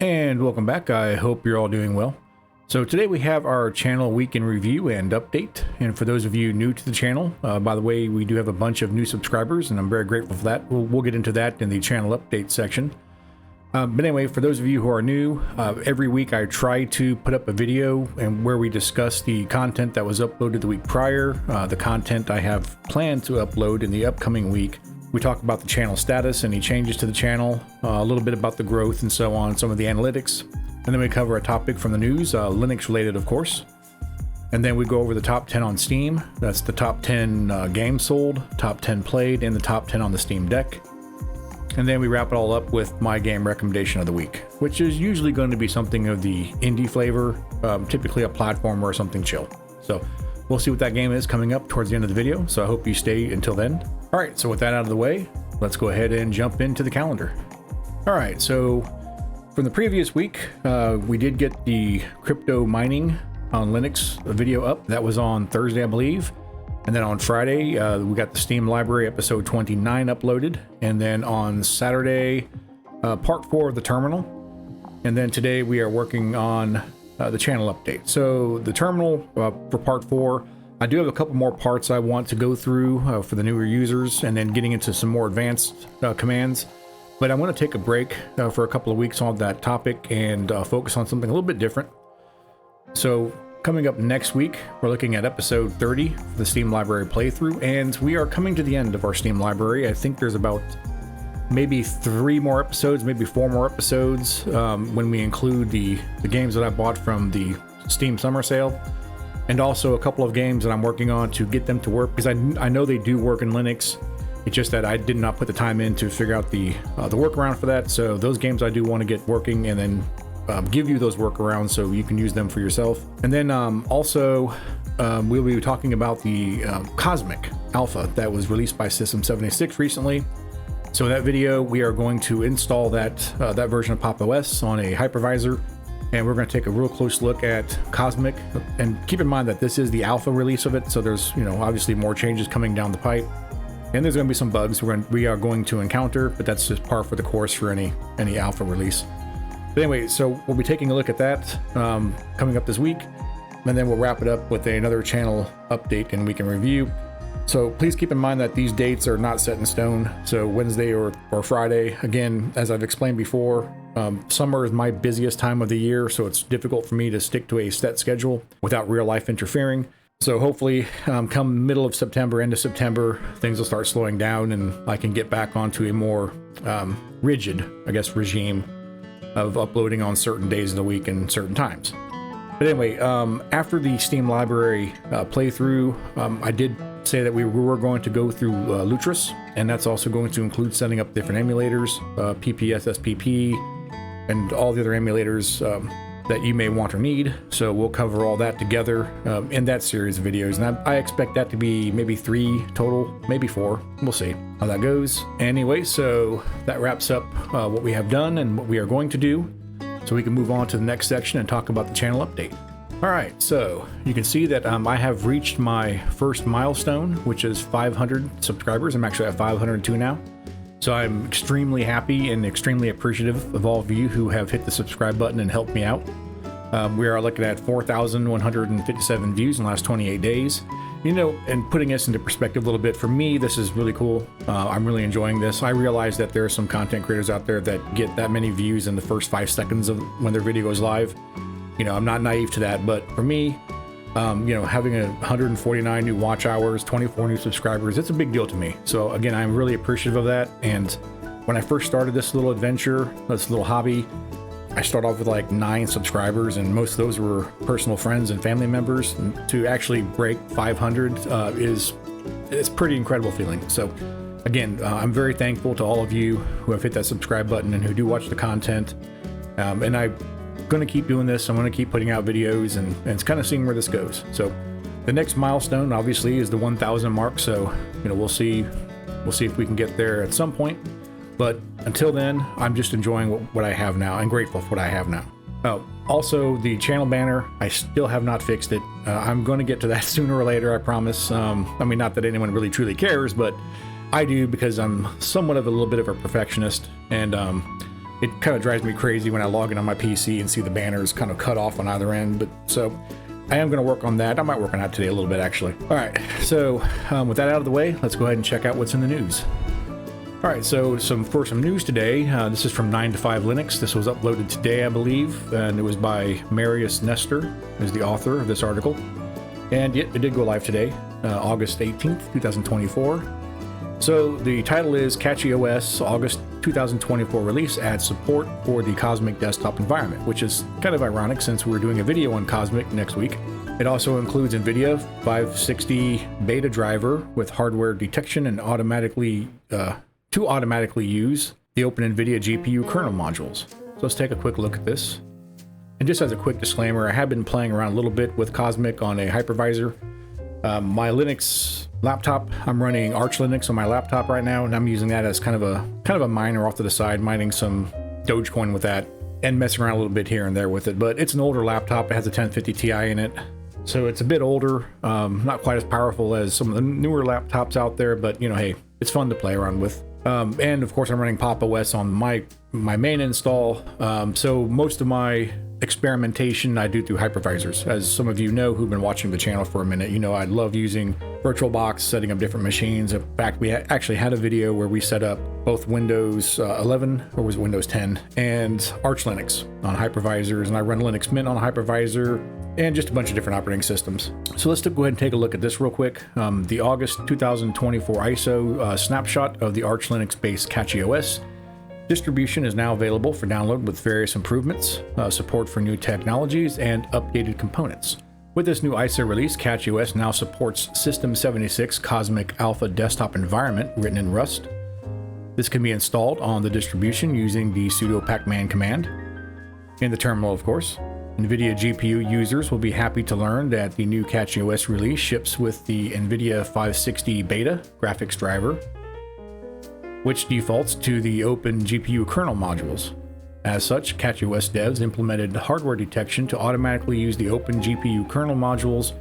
And welcome back. I hope you're all doing well. So today we have our channel week in review and update. And for those of you new to the channel, by the way, we do have a bunch of new subscribers and I'm very grateful for that. We'll get into that in the channel update section. But anyway, for those of you who are new, every week I try to put up a video and where we discuss the content that was uploaded the week prior, the content I have planned to upload in the upcoming week. We talk about the channel status, any changes to the channel, a little bit about the growth and so on, some of the analytics. And then we cover a topic from the news, Linux related, of course. And then we go over the top 10 on Steam. That's the top 10 games sold, top 10 played, and the top 10 on the Steam Deck. And then we wrap it all up with my game recommendation of the week, which is usually going to be something of the indie flavor, typically a platformer or something chill. So we'll see what that game is coming up towards the end of the video. So I hope you stay until then. All right, so with that out of the way, let's go ahead and jump into the calendar. All right, so from the previous week, we did get the crypto mining on Linux video up. That was on Thursday, I believe. And then on Friday, we got the Steam Library episode 29 uploaded. And then on Saturday, part 4 of the terminal. And then today we are working on the channel update. So the terminal for part 4, I do have a couple more parts I want to go through for the newer users and then getting into some more advanced commands. But I want to take a break for a couple of weeks on that topic and focus on something a little bit different. So coming up next week, we're looking at episode 30 for the Steam Library playthrough, and we are coming to the end of our Steam Library. I think there's about maybe 3 more episodes, maybe 4 more episodes when we include the games that I bought from the Steam Summer Sale. And also a couple of games that I'm working on to get them to work, because I know they do work in Linux. It's just that I did not put the time in to figure out the workaround for that. So those games I do want to get working and then give you those workarounds so you can use them for yourself. And then also we'll be talking about the Cosmic Alpha that was released by System 76 recently. So in that video, we are going to install that version of Pop! OS on a hypervisor. And we're going to take a real close look at Cosmic, and keep in mind that this is the alpha release of it. So there's, obviously more changes coming down the pipe, and there's going to be some bugs we are going to encounter, but that's just par for the course for any alpha release. But anyway, so we'll be taking a look at that coming up this week, and then we'll wrap it up with another channel update and week in review. So please keep in mind that these dates are not set in stone. So Wednesday or Friday, again, as I've explained before, summer is my busiest time of the year, so it's difficult for me to stick to a set schedule without real life interfering. So hopefully come middle of September, end of September, things will start slowing down and I can get back onto a more rigid, regime of uploading on certain days of the week and certain times. But anyway, after the Steam Library playthrough, I did say that we were going to go through Lutris, and that's also going to include setting up different emulators, PPS, SPP, and all the other emulators that you may want or need. So we'll cover all that together in that series of videos, and I expect that to be maybe 3 total, maybe 4. We'll see how that goes. Anyway, so that wraps up what we have done and what we are going to do. So we can move on to the next section and talk about the channel update. All right, so you can see that I have reached my first milestone, which is 500 subscribers. I'm actually at 502 now. So I'm extremely happy and extremely appreciative of all of you who have hit the subscribe button and helped me out. We are looking at 4,157 views in the last 28 days. And putting this into perspective a little bit, for me, this is really cool. I'm really enjoying this. I realize that there are some content creators out there that get that many views in the first 5 seconds of when their video goes live. I'm not naive to that, but for me, having 149 new watch hours, 24 new subscribers, it's a big deal to me. So again, I'm really appreciative of that. And when I first started this little adventure, this little hobby, I started off with like 9 subscribers, and most of those were personal friends and family members. And to actually break 500 it's pretty incredible feeling. So again, I'm very thankful to all of you who have hit that subscribe button and who do watch the content. And I'm going to keep doing this. I'm going to keep putting out videos and it's kind of seeing where this goes. So the next milestone obviously is the 1,000 mark. So, we'll see if we can get there at some point. But until then, I'm just enjoying what I have now and grateful for what I have now. Also, the channel banner, I still have not fixed it. I'm going to get to that sooner or later, I promise. Not that anyone really truly cares, but I do, because I'm somewhat of a little bit of a perfectionist. And It kind of drives me crazy when I log in on my PC and see the banners kind of cut off on either end. But so I am going to work on that. I might work on that today a little bit, actually. All right, so with that out of the way, let's go ahead and check out what's in the news. All right, so for some news today, this is from 9 to 5 Linux. This was uploaded today, I believe, and it was by Marius Nestor, who's the author of this article. And it did go live today, August 18th, 2024. So the title is CatchyOS August 2024 release adds support for the Cosmic desktop environment, which is kind of ironic since we're doing a video on Cosmic next week. It also includes NVIDIA 560 beta driver with hardware detection and to automatically use the open NVIDIA GPU kernel modules. So let's take a quick look at this. And just as a quick disclaimer, I have been playing around a little bit with Cosmic on a hypervisor. My Linux laptop, I'm running Arch Linux on my laptop right now, and I'm using that as kind of a miner off to the side, mining some Dogecoin with that, and messing around a little bit here and there with it. But it's an older laptop. It has a 1050 Ti in it, so it's a bit older, not quite as powerful as some of the newer laptops out there. But hey, it's fun to play around with. And of course, I'm running Pop! OS on my main install. So most of my experimentation I do through hypervisors. As some of you know who've been watching the channel for a minute, I love using VirtualBox, setting up different machines. In fact, we actually had a video where we set up both Windows 11, or was it Windows 10, and Arch Linux on hypervisors, and I run Linux Mint on a hypervisor, and just a bunch of different operating systems. So let's go ahead and take a look at this real quick. The August 2024 ISO snapshot of the Arch Linux-based CatchyOS distribution is now available for download with various improvements, support for new technologies, and updated components. With this new ISO release, CatchyOS now supports System 76 Cosmic Alpha desktop environment written in Rust. This can be installed on the distribution using the sudo pacman command in the terminal, of course. NVIDIA GPU users will be happy to learn that the new CatchyOS release ships with the NVIDIA 560 beta graphics driver, which defaults to the open GPU kernel modules. As such, CatchyOS devs implemented hardware detection to automatically use the open GPU kernel modules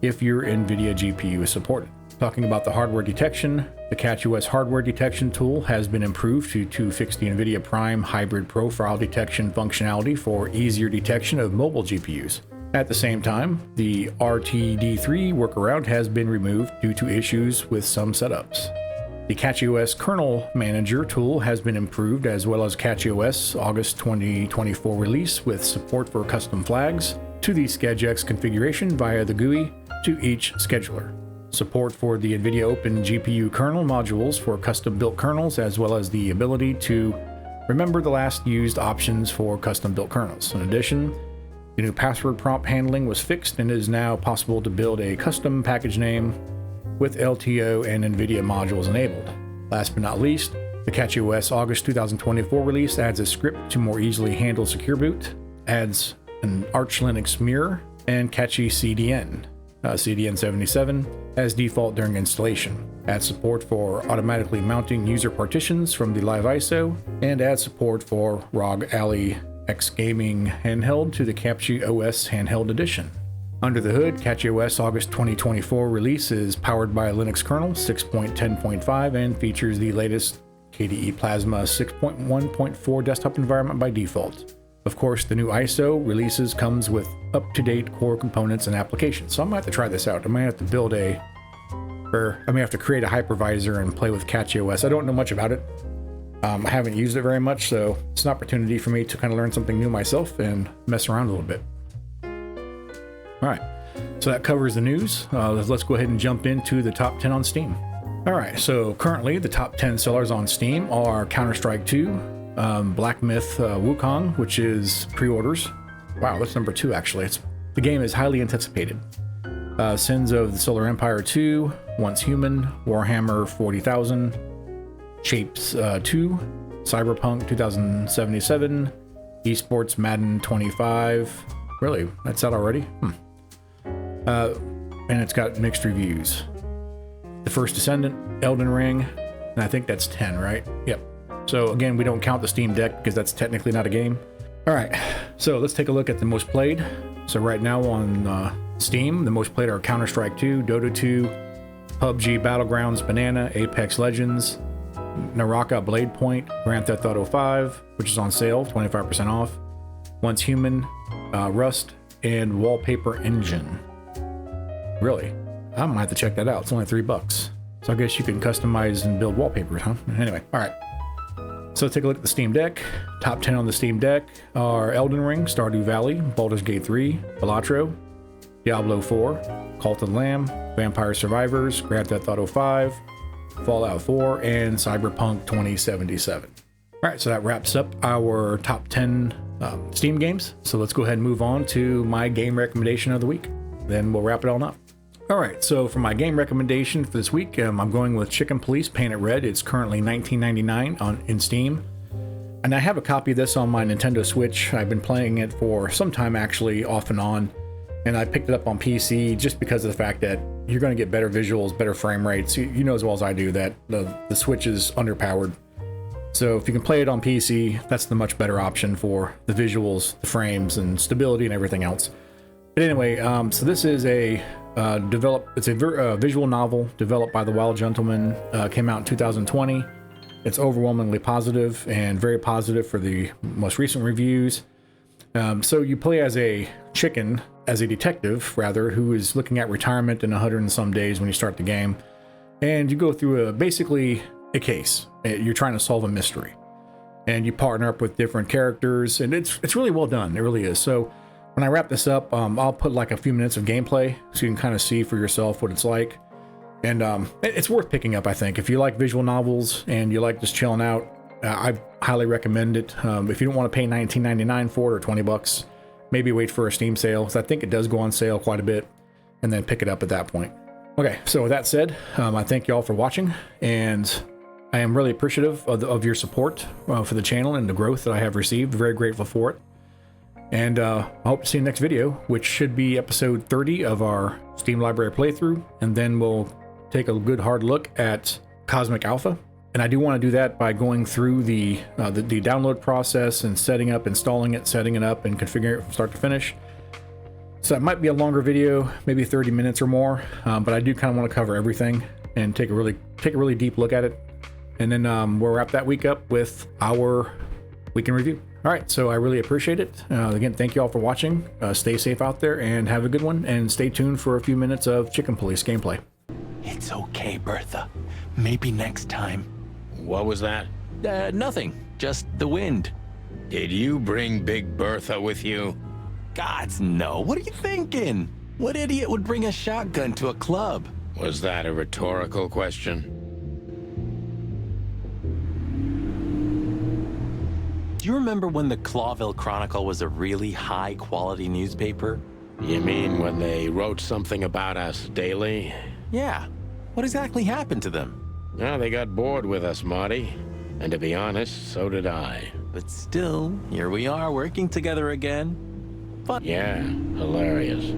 if your NVIDIA GPU is supported. Talking about the hardware detection, the CatchyOS hardware detection tool has been improved to fix the NVIDIA Prime hybrid profile detection functionality for easier detection of mobile GPUs. At the same time, the RTD3 workaround has been removed due to issues with some setups. The CatchyOS kernel manager tool has been improved, as well as CatchyOS August 2024 release with support for custom flags to the SchedgeX configuration via the GUI to each scheduler. Support for the NVIDIA Open GPU kernel modules for custom-built kernels, as well as the ability to remember the last used options for custom-built kernels. In addition, the new password prompt handling was fixed and it is now possible to build a custom package name with LTO and NVIDIA modules enabled. Last but not least, the CatchyOS August 2024 release adds a script to more easily handle secure boot, adds an Arch Linux mirror, and Catchy CDN, CDN77, as default during installation. Adds support for automatically mounting user partitions from the live ISO, and adds support for ROG Ally X Gaming handheld to the CatchyOS handheld edition. Under the hood, CatchyOS August 2024 release is powered by Linux kernel 6.10.5 and features the latest KDE Plasma 6.1.4 desktop environment by default. Of course, the new ISO releases comes with up-to-date core components and applications. So I might have to try this out. I might have to create a hypervisor and play with CatchyOS. I don't know much about it. I haven't used it very much, so it's an opportunity for me to kind of learn something new myself and mess around a little bit. All right, so that covers the news. Let's go ahead and jump into the top 10 on Steam. All right, so currently the top 10 sellers on Steam are Counter-Strike 2, Black Myth Wukong, which is pre-orders. Wow, that's number 2 actually. The game is highly anticipated. Sins of the Solar Empire 2, Once Human, Warhammer 40,000, Shapes 2, Cyberpunk 2077, Esports Madden 25. Really? That's out already? And it's got mixed reviews. The First Descendant, Elden Ring, and I think that's 10, right? Yep. So again, we don't count the Steam Deck because that's technically not a game. All right, so let's take a look at the most played. So right now on Steam, the most played are Counter-Strike 2, Dota 2, PUBG Battlegrounds, Banana, Apex Legends, Naraka Blade Point, Grand Theft Auto 5, which is on sale, 25% off. Once Human, Rust, and Wallpaper Engine. Really? I might have to check that out. It's only $3. So I guess you can customize and build wallpapers, huh? Anyway, all right. So let's take a look at the Steam Deck. Top 10 on the Steam Deck are Elden Ring, Stardew Valley, Baldur's Gate 3, Balatro, Diablo 4, Cult of the Lamb, Vampire Survivors, Grand Theft Auto 5, Fallout 4, and Cyberpunk 2077. All right, so that wraps up our top 10 Steam games. So let's go ahead and move on to my game recommendation of the week. Then we'll wrap it all up. All right, so for my game recommendation for this week, I'm going with Chicken Police Painted Red. It's currently $19.99 in Steam. And I have a copy of this on my Nintendo Switch. I've been playing it for some time, actually, off and on. And I picked it up on PC just because of the fact that you're going to get better visuals, better frame rates. You know as well as I do that the Switch is underpowered. So if you can play it on PC, that's the much better option for the visuals, the frames, and stability and everything else. But anyway, so this is a visual novel developed by the Wild Gentleman. Came out in 2020. It's overwhelmingly positive and very positive for the most recent reviews. So you play as a detective rather, who is looking at retirement in 100 and some days when you start the game, and you go through basically a case. You're trying to solve a mystery, and you partner up with different characters, and it's really well done. It really is. So when I wrap this up, I'll put like a few minutes of gameplay so you can kind of see for yourself what it's like. And it's worth picking up, I think. If you like visual novels and you like just chilling out, I highly recommend it. If you don't want to pay $19.99 for it or $20, maybe wait for a Steam sale, because I think it does go on sale quite a bit, and then pick it up at that point. Okay, so with that said, I thank you all for watching, and I am really appreciative of your support for the channel and the growth that I have received. Very grateful for it. And I hope to see you in the next video, which should be episode 30 of our Steam Library playthrough. And then we'll take a good hard look at Cosmic Alpha. And I do want to do that by going through the download process and setting up, installing it, setting it up, and configuring it from start to finish. So it might be a longer video, maybe 30 minutes or more, but I do kind of want to cover everything and take a really deep look at it. And then we'll wrap that week up with our week in review. All right, so I really appreciate it. Again, thank you all for watching. Stay safe out there and have a good one. And stay tuned for a few minutes of Chicken Police gameplay. It's okay, Bertha. Maybe next time. What was that? Nothing. Just the wind. Did you bring Big Bertha with you? Gods, no. What are you thinking? What idiot would bring a shotgun to a club? Was that a rhetorical question? Do you remember when the Clawville Chronicle was a really high-quality newspaper? You mean when they wrote something about us daily? Yeah. What exactly happened to them? Well, they got bored with us, Marty. And to be honest, so did I. But still, here we are working together again. But Yeah, hilarious.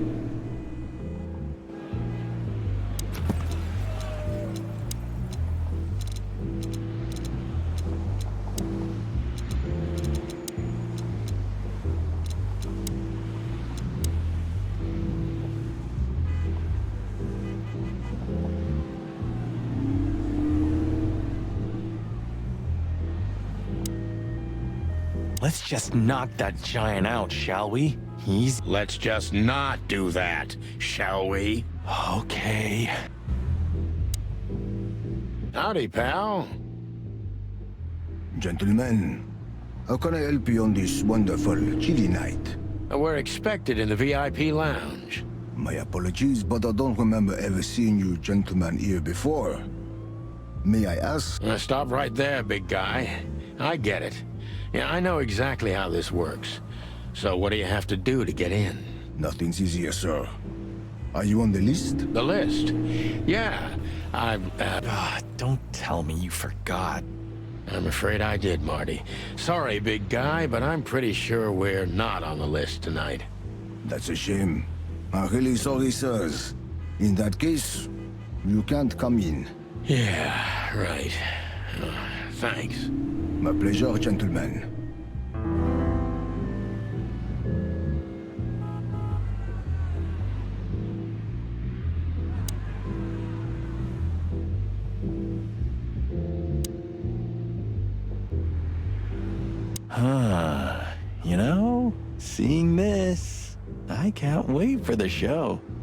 let's just knock that giant out, shall we? Let's just not do that, shall we? Okay. Howdy, pal. Gentlemen, how can I help you on this wonderful, chilly night? We're expected in the VIP lounge. My apologies, but I don't remember ever seeing you gentlemen here before. May I ask? Stop right there, big guy. I get it. Yeah, I know exactly how this works. So what do you have to do to get in? Nothing's easier, sir. Are you on the list? The list? Yeah, Don't tell me you forgot. I'm afraid I did, Marty. Sorry, big guy, but I'm pretty sure we're not on the list tonight. That's a shame. I'm really sorry, sirs. In that case, you can't come in. Yeah, right. Thanks. My pleasure, gentlemen. You know, seeing this, I can't wait for the show.